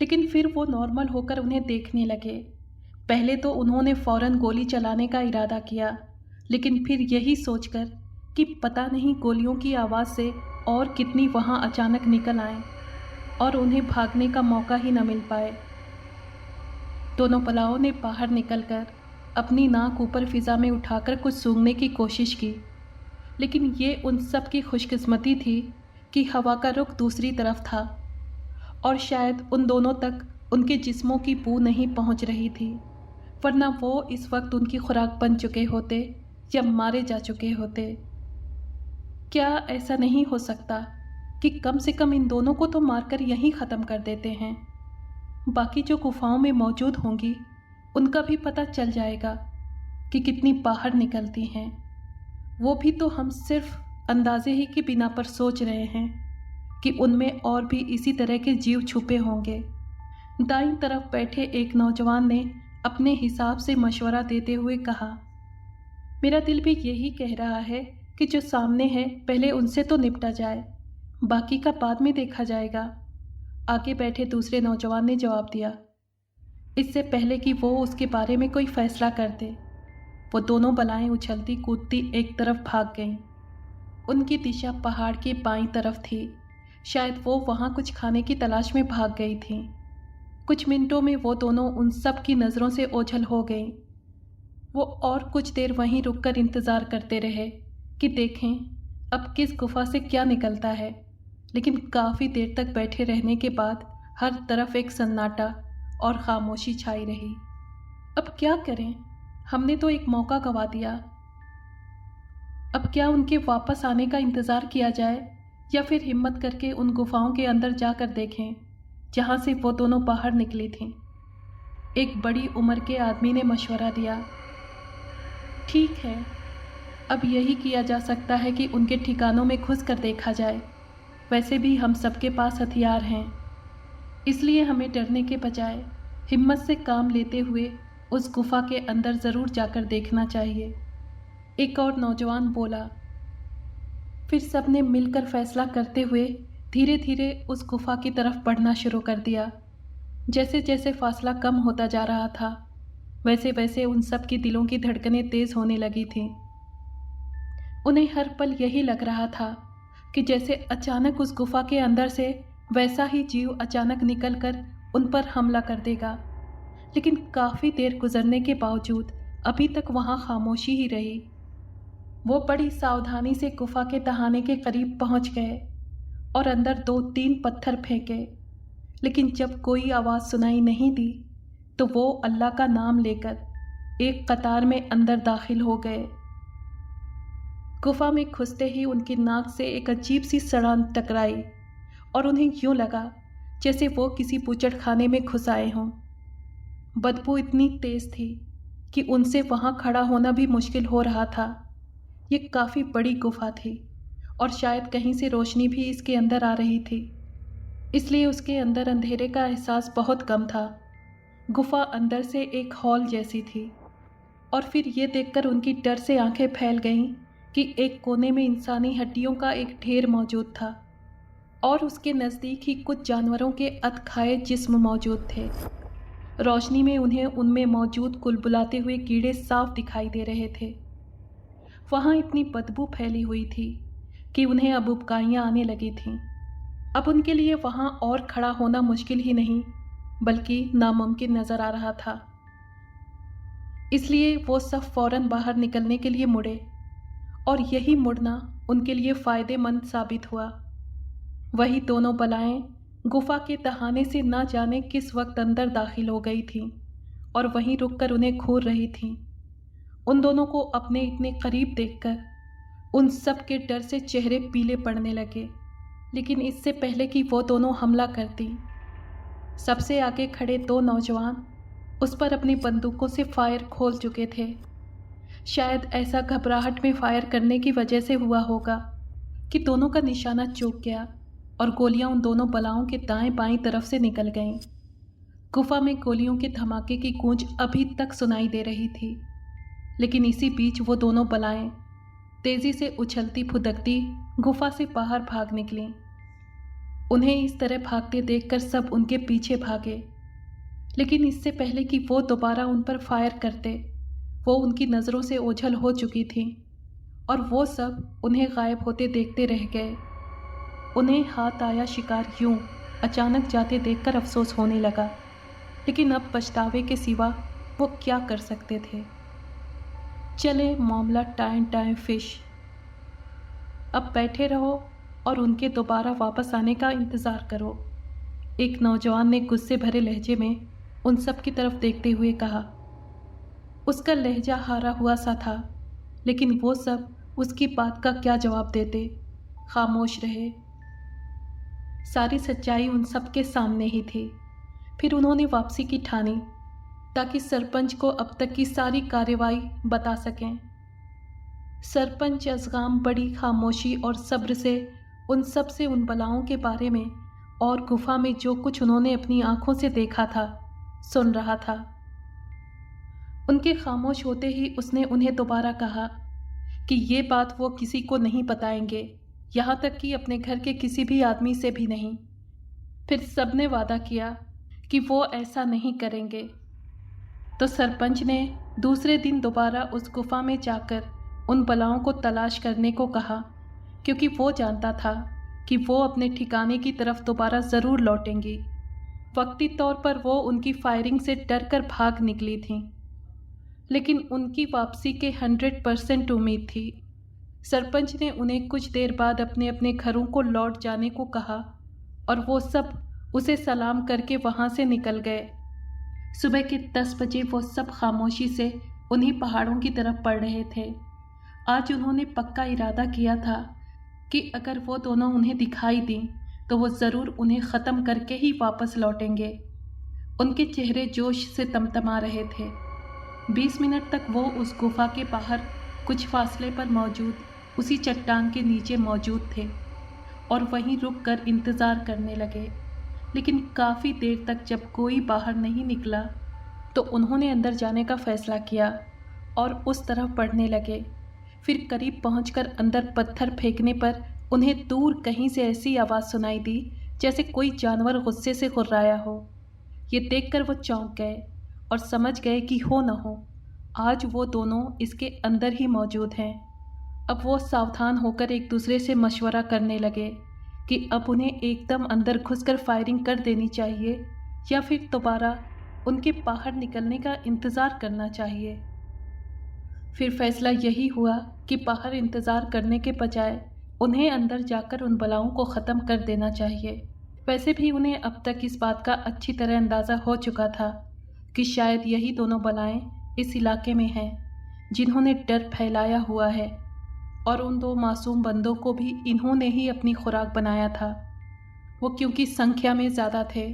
लेकिन फिर वो नॉर्मल होकर उन्हें देखने लगे। पहले तो उन्होंने फ़ौरन गोली चलाने का इरादा किया, लेकिन फिर यही सोचकर कि पता नहीं गोलियों की आवाज़ से और कितनी वहाँ अचानक निकल आए और उन्हें भागने का मौका ही न मिल पाए। दोनों बलाओं ने बाहर निकलकर अपनी नाक ऊपर फिज़ा में उठाकर कुछ सूंघने की कोशिश की, लेकिन ये उन सब की खुशकिस्मती थी कि हवा का रुख दूसरी तरफ था और शायद उन दोनों तक उनके जिस्मों की बू नहीं पहुंच रही थी, वरना वो इस वक्त उनकी खुराक बन चुके होते या मारे जा चुके होते। क्या ऐसा नहीं हो सकता कि कम से कम इन दोनों को तो मारकर यहीं ख़त्म कर देते हैं? बाकी जो गुफाओं में मौजूद होंगी उनका भी पता चल जाएगा कि कितनी बाहर निकलती हैं। वो भी तो हम सिर्फ अंदाजे ही के बिना पर सोच रहे हैं कि उनमें और भी इसी तरह के जीव छुपे होंगे। दाईं तरफ बैठे एक नौजवान ने अपने हिसाब से मशवरा देते हुए कहा, मेरा दिल भी यही कह रहा है कि जो सामने है पहले उनसे तो निपटा जाए, बाकी का बाद में देखा जाएगा। आगे बैठे दूसरे नौजवान ने जवाब दिया। इससे पहले कि वो उसके बारे में कोई फैसला करते, वो दोनों बलाएं उछलती कूदती एक तरफ भाग गईं। उनकी दिशा पहाड़ की बाईं तरफ थी। शायद वो वहाँ कुछ खाने की तलाश में भाग गई थीं। कुछ मिनटों में वो दोनों उन सब की नज़रों से ओझल हो गईं। वो और कुछ देर वहीं रुककर इंतज़ार करते रहे कि देखें अब किस गुफा से क्या निकलता है, लेकिन काफ़ी देर तक बैठे रहने के बाद हर तरफ एक सन्नाटा और खामोशी छाई रही। अब क्या करें? हमने तो एक मौका गंवा दिया। अब क्या उनके वापस आने का इंतज़ार किया जाए या फिर हिम्मत करके उन गुफाओं के अंदर जाकर देखें जहाँ से वो दोनों बाहर निकली थीं? एक बड़ी उम्र के आदमी ने मशवरा दिया। ठीक है, अब यही किया जा सकता है कि उनके ठिकानों में घुस कर देखा जाए। वैसे भी हम सबके पास हथियार हैं, इसलिए हमें डरने के बजाय हिम्मत से काम लेते हुए उस गुफा के अंदर ज़रूर जाकर देखना चाहिए। एक और नौजवान बोला। फिर सबने मिलकर फैसला करते हुए धीरे धीरे उस गुफा की तरफ बढ़ना शुरू कर दिया। जैसे जैसे फासला कम होता जा रहा था, वैसे वैसे उन सब की दिलों की धड़कनें तेज़ होने लगी थीं। उन्हें हर पल यही लग रहा था कि जैसे अचानक उस गुफा के अंदर से वैसा ही जीव अचानक निकलकर उन पर हमला कर देगा। लेकिन काफ़ी देर गुजरने के बावजूद अभी तक वहाँ खामोशी ही रही। वो बड़ी सावधानी से गुफा के तहाने के करीब पहुँच गए और अंदर 2-3 पत्थर फेंके, लेकिन जब कोई आवाज़ सुनाई नहीं दी तो वो अल्लाह का नाम लेकर एक कतार में अंदर दाखिल हो गए। गुफा में घुसते ही उनकी नाक से एक अजीब सी सड़ान टकराई और उन्हें यूँ लगा जैसे वो किसी बूचड़खाने में घुस आए हों। बदबू इतनी तेज़ थी कि उनसे वहाँ खड़ा होना भी मुश्किल हो रहा था। ये काफ़ी बड़ी गुफा थी और शायद कहीं से रोशनी भी इसके अंदर आ रही थी, इसलिए उसके अंदर अंधेरे का एहसास बहुत कम था। गुफा अंदर से एक हॉल जैसी थी और फिर ये देखकर उनकी डर से आंखें फैल गईं कि एक कोने में इंसानी हड्डियों का एक ढेर मौजूद था और उसके नज़दीक ही कुछ जानवरों के अधखाए जिस्म मौजूद थे। रोशनी में उन्हें उनमें मौजूद कुलबुलाते हुए कीड़े साफ दिखाई दे रहे थे। वहाँ इतनी बदबू फैली हुई थी कि उन्हें अब उबकाइयाँ आने लगी थीं। अब उनके लिए वहाँ और खड़ा होना मुश्किल ही नहीं बल्कि नामुमकिन नज़र आ रहा था। इसलिए वो सब फौरन बाहर निकलने के लिए मुड़े और यही मुड़ना उनके लिए फ़ायदेमंद साबित हुआ। वही दोनों बलाएं गुफा के तहाने से ना जाने किस वक्त अंदर दाखिल हो गई थीं और वहीं रुककर उन्हें घूर रही थीं। उन दोनों को अपने इतने करीब देखकर उन सब के डर से चेहरे पीले पड़ने लगे। लेकिन इससे पहले कि वो दोनों हमला करती, सबसे आगे खड़े 2 नौजवान उस पर अपनी बंदूकों से फायर खोल चुके थे। शायद ऐसा घबराहट में फायर करने की वजह से हुआ होगा कि दोनों का निशाना चूक गया और गोलियां उन दोनों बलाओं के दाएं बाएं तरफ से निकल गईं। गुफा में गोलियों के धमाके की गूंज अभी तक सुनाई दे रही थी, लेकिन इसी बीच वो दोनों बलाएं तेज़ी से उछलती फुदकती गुफा से बाहर भाग निकलीं। उन्हें इस तरह भागते देखकर सब उनके पीछे भागे, लेकिन इससे पहले कि वो दोबारा उन पर फायर करते, वो उनकी नज़रों से ओझल हो चुकी थीं और वो सब उन्हें गायब होते देखते रह गए। उन्हें हाथ आया शिकार यूं अचानक जाते देखकर अफसोस होने लगा, लेकिन अब पछतावे के सिवा वो क्या कर सकते थे। चले मामला टाइम फिश। अब बैठे रहो और उनके दोबारा वापस आने का इंतज़ार करो, एक नौजवान ने गुस्से भरे लहजे में उन सब की तरफ देखते हुए कहा। उसका लहजा हारा हुआ सा था, लेकिन वो सब उसकी बात का क्या जवाब देते, खामोश रहे। सारी सच्चाई उन सब के सामने ही थी। फिर उन्होंने वापसी की ठानी ताकि सरपंच को अब तक की सारी कार्रवाई बता सकें। सरपंच असगाम बड़ी खामोशी और सब्र से उन सब से उन बलाओं के बारे में और गुफा में जो कुछ उन्होंने अपनी आंखों से देखा था, सुन रहा था। उनके खामोश होते ही उसने उन्हें दोबारा कहा कि ये बात वो किसी को नहीं बताएंगे, यहाँ तक कि अपने घर के किसी भी आदमी से भी नहीं। फिर सबने वादा किया कि वो ऐसा नहीं करेंगे। तो सरपंच ने दूसरे दिन दोबारा उस गुफा में जाकर उन बलाओं को तलाश करने को कहा, क्योंकि वो जानता था कि वो अपने ठिकाने की तरफ दोबारा ज़रूर लौटेंगी। वक्ती तौर पर वो उनकी फायरिंग से डर कर भाग निकली थीं, लेकिन उनकी वापसी के 100% उम्मीद थी। सरपंच ने उन्हें कुछ देर बाद अपने अपने घरों को लौट जाने को कहा और वो सब उसे सलाम करके वहाँ से निकल गए। सुबह के 10 बजे वो सब खामोशी से उन्हीं पहाड़ों की तरफ बढ़ रहे थे। आज उन्होंने पक्का इरादा किया था कि अगर वो दोनों उन्हें दिखाई दें तो वो ज़रूर उन्हें ख़त्म करके ही वापस लौटेंगे। उनके चेहरे जोश से तमतमा रहे थे। 20 मिनट तक वो उस गुफा के बाहर कुछ फासले पर मौजूद उसी चट्टान के नीचे मौजूद थे और वहीं रुक कर इंतज़ार करने लगे। लेकिन काफ़ी देर तक जब कोई बाहर नहीं निकला तो उन्होंने अंदर जाने का फ़ैसला किया और उस तरफ बढ़ने लगे। फिर करीब पहुंचकर अंदर पत्थर फेंकने पर उन्हें दूर कहीं से ऐसी आवाज़ सुनाई दी जैसे कोई जानवर गुस्से से गुर्राया हो। ये देखकर वो चौंक गए और समझ गए कि हो न हो आज वो दोनों इसके अंदर ही मौजूद हैं। अब वो सावधान होकर एक दूसरे से मशवरा करने लगे कि अब उन्हें एकदम अंदर घुसकर फायरिंग कर देनी चाहिए या फिर दोबारा उनके बाहर निकलने का इंतज़ार करना चाहिए। फिर फैसला यही हुआ कि बाहर इंतज़ार करने के बजाय उन्हें अंदर जाकर उन बलाओं को ख़त्म कर देना चाहिए। वैसे भी उन्हें अब तक इस बात का अच्छी तरह अंदाज़ा हो चुका था कि शायद यही दोनों बलाएं इस इलाके में हैं जिन्होंने डर फैलाया हुआ है, और उन दो मासूम बंदों को भी इन्होंने ही अपनी खुराक बनाया था। वो क्योंकि संख्या में ज़्यादा थे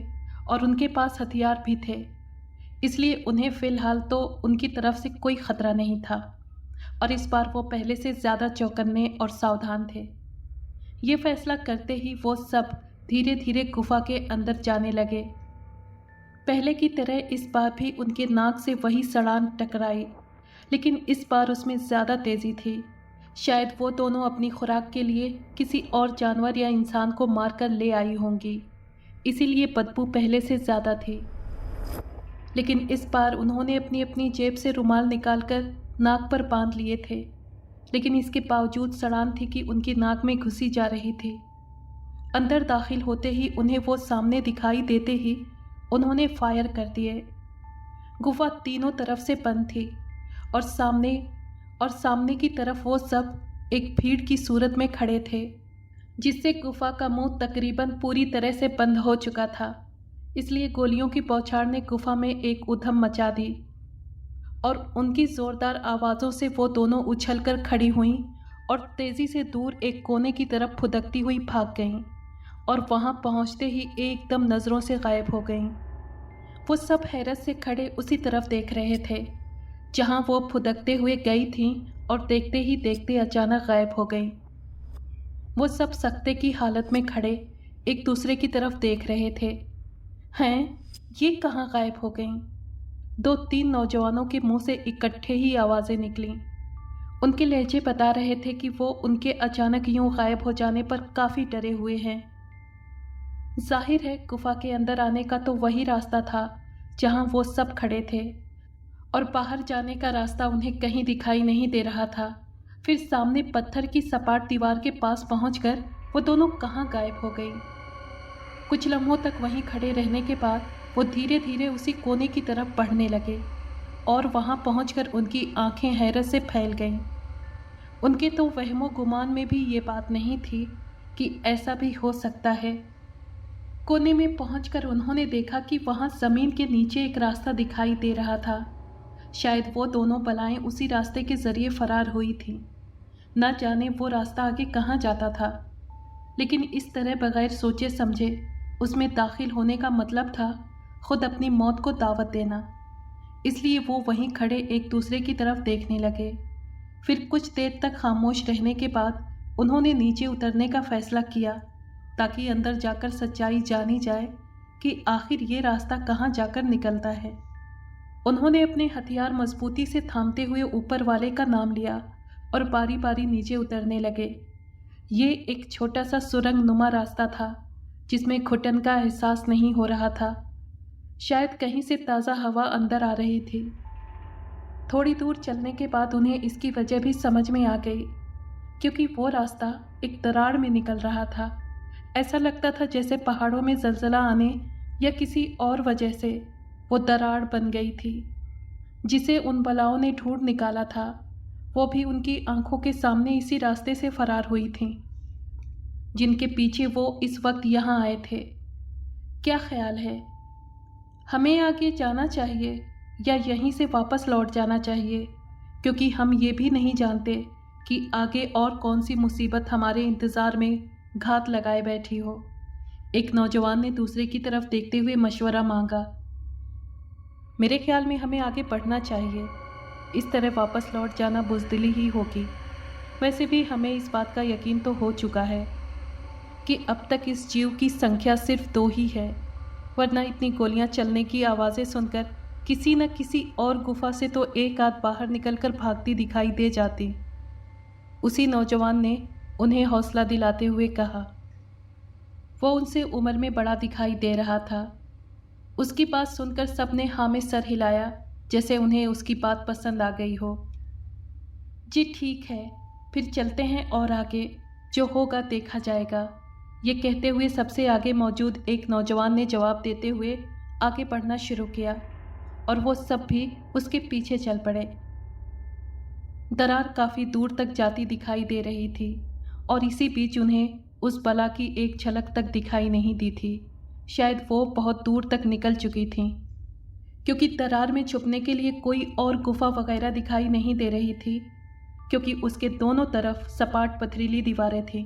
और उनके पास हथियार भी थे, इसलिए उन्हें फ़िलहाल तो उनकी तरफ से कोई ख़तरा नहीं था और इस बार वो पहले से ज़्यादा चौकन्ने और सावधान थे। ये फैसला करते ही वो सब धीरे धीरे गुफा के अंदर जाने लगे। पहले की तरह इस बार भी उनके नाक से वही सड़ान टकराई, लेकिन इस बार उसमें ज़्यादा तेज़ी थी। शायद वो दोनों अपनी खुराक के लिए किसी और जानवर या इंसान को मारकर ले आई होंगी, इसीलिए बदबू पहले से ज़्यादा थी। लेकिन इस बार उन्होंने अपनी अपनी जेब से रुमाल निकालकर नाक पर बांध लिए थे, लेकिन इसके बावजूद सड़ान थी कि उनकी नाक में घुसी जा रही थी। अंदर दाखिल होते ही उन्हें वो सामने दिखाई देते ही उन्होंने फायर कर दिए। गुफा तीनों तरफ से बंद थी और सामने की तरफ वो सब एक भीड़ की सूरत में खड़े थे, जिससे गुफा का मुंह तकरीबन पूरी तरह से बंद हो चुका था। इसलिए गोलियों की बौछार ने गुफा में एक उधम मचा दी और उनकी ज़ोरदार आवाज़ों से वो दोनों उछलकर खड़ी हुईं और तेज़ी से दूर एक कोने की तरफ फुदकती हुई भाग गईं और वहाँ पहुँचते ही एकदम नज़रों से गायब हो गईं। वो सब हैरत से खड़े उसी तरफ देख रहे थे जहाँ वो फुदकते हुए गई थीं और देखते ही देखते अचानक गायब हो गईं। वो सब सकते की हालत में खड़े एक दूसरे की तरफ देख रहे थे। हैं, ये कहाँ गायब हो गईं? 2-3 नौजवानों के मुंह से इकट्ठे ही आवाज़ें निकलीं। उनके लहजे बता रहे थे कि वो उनके अचानक यूं गायब हो जाने पर काफ़ी डरे हुए हैं। जाहिर है गुफा के अंदर आने का तो वही रास्ता था जहां वो सब खड़े थे और बाहर जाने का रास्ता उन्हें कहीं दिखाई नहीं दे रहा था। फिर सामने पत्थर की सपाट दीवार के पास पहुंचकर वो दोनों कहाँ गायब हो गई। कुछ लम्हों तक वहीं खड़े रहने के बाद वो धीरे धीरे उसी कोने की तरफ बढ़ने लगे और वहां पहुंचकर उनकी आंखें हैरत से फैल गईं। उनके तो वहमो गुमान में भी ये बात नहीं थी कि ऐसा भी हो सकता है। कोने में पहुंचकर उन्होंने देखा कि वहां ज़मीन के नीचे एक रास्ता दिखाई दे रहा था। शायद वो दोनों बलाएं उसी रास्ते के ज़रिए फरार हुई थीं। न जाने वो रास्ता आगे कहाँ जाता था, लेकिन इस तरह बगैर सोचे समझे उसमें दाखिल होने का मतलब था खुद अपनी मौत को दावत देना। इसलिए वो वहीं खड़े एक दूसरे की तरफ देखने लगे। फिर कुछ देर तक खामोश रहने के बाद उन्होंने नीचे उतरने का फैसला किया ताकि अंदर जाकर सच्चाई जानी जाए कि आखिर ये रास्ता कहाँ जाकर निकलता है। उन्होंने अपने हथियार मजबूती से थामते हुए ऊपर वाले का नाम लिया और बारी बारी नीचे उतरने लगे। ये एक छोटा सा सुरंग नुमा रास्ता था जिसमें घुटन का एहसास नहीं हो रहा था। शायद कहीं से ताज़ा हवा अंदर आ रही थी। थोड़ी दूर चलने के बाद उन्हें इसकी वजह भी समझ में आ गई, क्योंकि वो रास्ता एक दरार में निकल रहा था। ऐसा लगता था जैसे पहाड़ों में ज़लज़ला आने या किसी और वजह से वो दरार बन गई थी। जिसे उन बलाओं ने ढूंढ निकाला था वो भी उनकी आंखों के सामने इसी रास्ते से फरार हुई थीं, जिनके पीछे वो इस वक्त यहाँ आए थे। क्या ख्याल है, हमें आगे जाना चाहिए या यहीं से वापस लौट जाना चाहिए? क्योंकि हम ये भी नहीं जानते कि आगे और कौन सी मुसीबत हमारे इंतज़ार में घात लगाए बैठी हो। एक नौजवान ने दूसरे की तरफ देखते हुए मशवरा मांगा। मेरे ख्याल में हमें आगे बढ़ना चाहिए। इस तरह वापस लौट जाना बुज़दिली ही होगी। वैसे भी हमें इस बात का यकीन तो हो चुका है कि अब तक इस जीव की संख्या सिर्फ 2 ही है, वरना इतनी गोलियां चलने की आवाज़ें सुनकर किसी न किसी और गुफा से तो एक आध बाहर निकलकर भागती दिखाई दे जाती। उसी नौजवान ने उन्हें हौसला दिलाते हुए कहा। वो उनसे उम्र में बड़ा दिखाई दे रहा था। उसकी बात सुनकर सबने हाँ में सर हिलाया, जैसे उन्हें उसकी बात पसंद आ गई हो। जी ठीक है, फिर चलते हैं और आगे जो होगा देखा जाएगा। ये कहते हुए सबसे आगे मौजूद एक नौजवान ने जवाब देते हुए आगे बढ़ना शुरू किया और वो सब भी उसके पीछे चल पड़े। दरार काफ़ी दूर तक जाती दिखाई दे रही थी और इसी बीच उन्हें उस बला की एक झलक तक दिखाई नहीं दी थी। शायद वो बहुत दूर तक निकल चुकी थीं, क्योंकि दरार में छुपने के लिए कोई और गुफा वगैरह दिखाई नहीं दे रही थी, क्योंकि उसके दोनों तरफ सपाट पथरीली दीवारें थीं।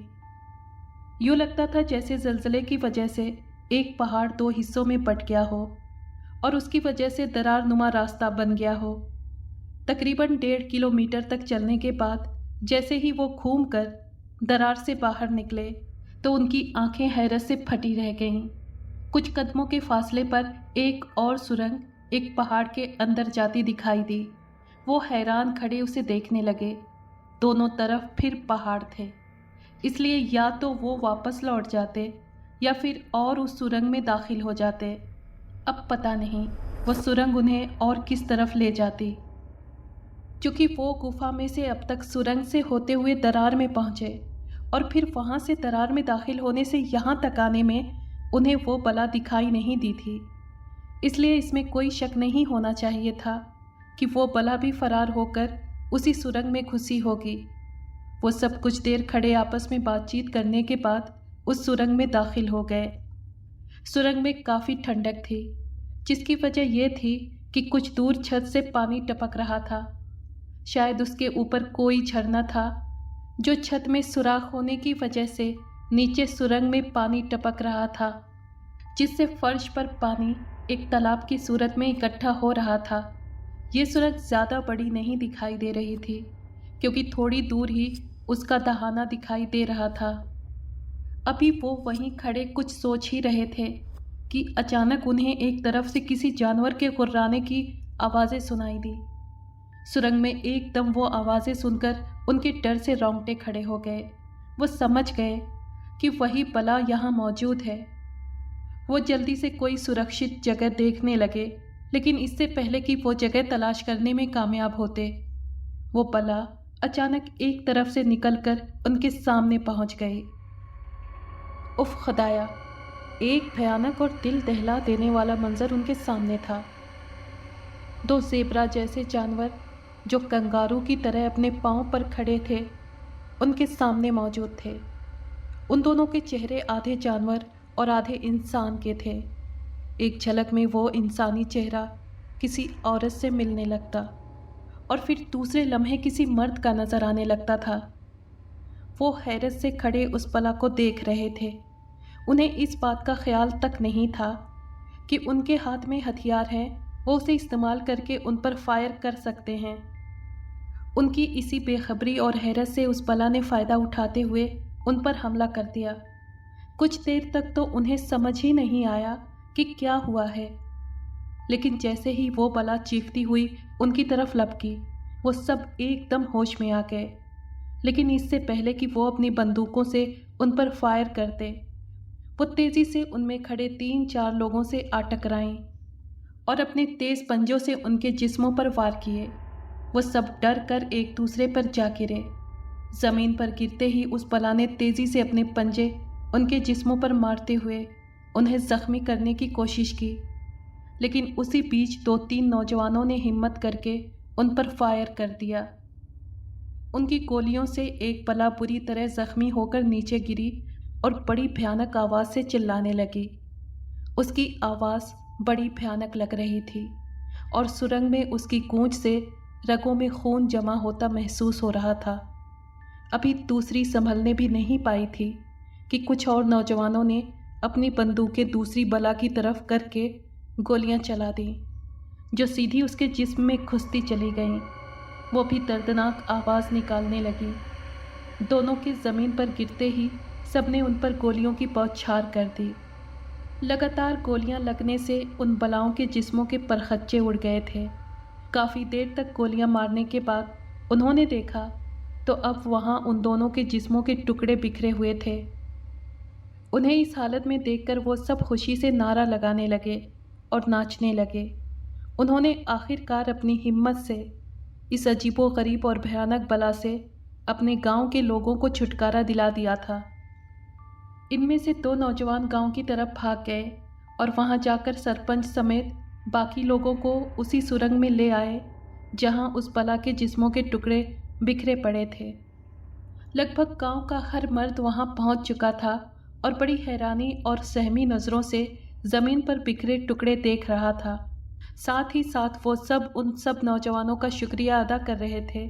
यूँ लगता था जैसे ज़लज़ले की वजह से एक पहाड़ 2 हिस्सों में बट गया हो और उसकी वजह से दरार नुमा रास्ता बन गया हो। तकरीबन 1.5 किलोमीटर तक चलने के बाद जैसे ही वो घूमकर दरार से बाहर निकले तो उनकी आंखें हैरत से फटी रह गईं। कुछ कदमों के फासले पर एक और सुरंग एक पहाड़ के अंदर जाती दिखाई दी। वो हैरान खड़े उसे देखने लगे। दोनों तरफ फिर पहाड़ थे, इसलिए या तो वो वापस लौट जाते या फिर और उस सुरंग में दाखिल हो जाते। अब पता नहीं वो सुरंग उन्हें और किस तरफ ले जाती। क्योंकि वो गुफा में से अब तक सुरंग से होते हुए दरार में पहुँचे और फिर वहाँ से दरार में दाखिल होने से यहाँ तक आने में उन्हें वो बला दिखाई नहीं दी थी। इसलिए इसमें कोई शक नहीं होना चाहिए था कि वो बला भी फरार होकर उसी सुरंग में घुसी होगी। वो सब कुछ देर खड़े आपस में बातचीत करने के बाद उस सुरंग में दाखिल हो गए। सुरंग में काफ़ी ठंडक थी, जिसकी वजह यह थी कि कुछ दूर छत से पानी टपक रहा था। शायद उसके ऊपर कोई झरना था जो छत में सुराख होने की वजह से नीचे सुरंग में पानी टपक रहा था, जिससे फर्श पर पानी एक तालाब की सूरत में इकट्ठा हो रहा था। ये सुरंग ज़्यादा बड़ी नहीं दिखाई दे रही थी, क्योंकि थोड़ी दूर ही उसका दहाना दिखाई दे रहा था। अभी वो वहीं खड़े कुछ सोच ही रहे थे कि अचानक उन्हें एक तरफ से किसी जानवर के गुर्राने की आवाज़ें सुनाई दी। सुरंग में एकदम वो आवाज़ें सुनकर उनके डर से रोंगटे खड़े हो गए। वो समझ गए कि वही बला यहाँ मौजूद है। वो जल्दी से कोई सुरक्षित जगह देखने लगे, लेकिन इससे पहले कि वो जगह तलाश करने में कामयाब होते, वो बला अचानक एक तरफ से निकलकर उनके सामने पहुंच गई। उफ खुदाया, एक भयानक और दिल दहला देने वाला मंजर उनके सामने था। 2 ज़ेब्रा जैसे जानवर जो कंगारू की तरह अपने पांव पर खड़े थे, उनके सामने मौजूद थे। उन दोनों के चेहरे आधे जानवर और आधे इंसान के थे। एक झलक में वो इंसानी चेहरा किसी औरत से मिलने लगता और फिर दूसरे लम्हे किसी मर्द का नज़र आने लगता था। वो हैरत से खड़े उस बला को देख रहे थे। उन्हें इस बात का ख्याल तक नहीं था कि उनके हाथ में हथियार है, वो उसे इस्तेमाल करके उन पर फायर कर सकते हैं। उनकी इसी बेखबरी और हैरत से उस बला ने फ़ायदा उठाते हुए उन पर हमला कर दिया। कुछ देर तक तो उन्हें समझ ही नहीं आया कि क्या हुआ है, लेकिन जैसे ही वो बला चीखती हुई उनकी तरफ लपकी, वो सब एकदम होश में आ गए। लेकिन इससे पहले कि वो अपनी बंदूकों से उन पर फायर करते, वो तेज़ी से उनमें खड़े 3-4 लोगों से आ टकराईं और अपने तेज़ पंजों से उनके जिस्मों पर वार किए। वो सब डर कर एक दूसरे पर जा गिरे। ज़मीन पर गिरते ही उस बला ने तेज़ी से अपने पंजे उनके जिस्मों पर मारते हुए उन्हें ज़ख्मी करने की कोशिश की, लेकिन उसी बीच 2-3 नौजवानों ने हिम्मत करके उन पर फायर कर दिया। उनकी गोलियों से एक बला बुरी तरह ज़ख्मी होकर नीचे गिरी और बड़ी भयानक आवाज़ से चिल्लाने लगी। उसकी आवाज़ बड़ी भयानक लग रही थी और सुरंग में उसकी गूंज से रगों में खून जमा होता महसूस हो रहा था। अभी दूसरी संभलने भी नहीं पाई थी कि कुछ और नौजवानों ने अपनी बंदूकें दूसरी बला की तरफ करके गोलियां चला दीं, जो सीधी उसके जिस्म में घुसती चली गईं। वो भी दर्दनाक आवाज़ निकालने लगी। दोनों के ज़मीन पर गिरते ही सबने उन पर गोलियों की बौछार कर दी। लगातार गोलियां लगने से उन बलाओं के जिस्मों के परखच्चे उड़ गए थे। काफ़ी देर तक गोलियां मारने के बाद उन्होंने देखा तो अब वहाँ उन दोनों के जिस्मों के टुकड़े बिखरे हुए थे। उन्हें इस हालत में देखकर वो सब खुशी से नारा लगाने लगे और नाचने लगे। उन्होंने आखिरकार अपनी हिम्मत से इस अजीबोगरीब और भयानक बला से अपने गांव के लोगों को छुटकारा दिला दिया था। इनमें से 2 नौजवान गांव की तरफ भाग गए और वहां जाकर सरपंच समेत बाकी लोगों को उसी सुरंग में ले आए जहां उस बला के जिस्मों के टुकड़े बिखरे पड़े थे। लगभग गांव का हर मर्द वहां पहुंच चुका था और बड़ी हैरानी और सहमी नज़रों से ज़मीन पर बिखरे टुकड़े देख रहा था। साथ ही साथ वो सब उन सब नौजवानों का शुक्रिया अदा कर रहे थे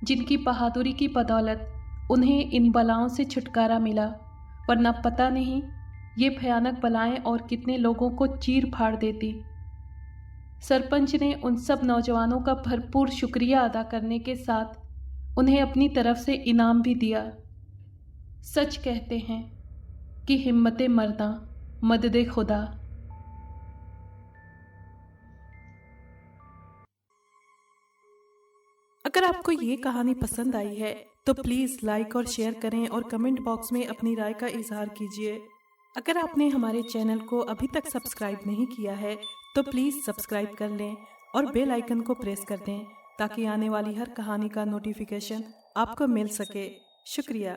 जिनकी बहादुरी की बदौलत उन्हें इन बलाओं से छुटकारा मिला, वरना पता नहीं ये भयानक बलाएं और कितने लोगों को चीर फाड़ देती। सरपंच ने उन सब नौजवानों का भरपूर शुक्रिया अदा करने के साथ उन्हें अपनी तरफ से इनाम भी दिया। सच कहते हैं कि हिम्मते मर्दा मददे खुदा। अगर आपको ये कहानी पसंद आई है तो प्लीज़ लाइक और शेयर करें और कमेंट बॉक्स में अपनी राय का इजहार कीजिए। अगर आपने हमारे चैनल को अभी तक सब्सक्राइब नहीं किया है तो प्लीज़ सब्सक्राइब कर लें और बेल आइकन को प्रेस कर दें ताकि आने वाली हर कहानी का नोटिफिकेशन आपको मिल सके। शुक्रिया।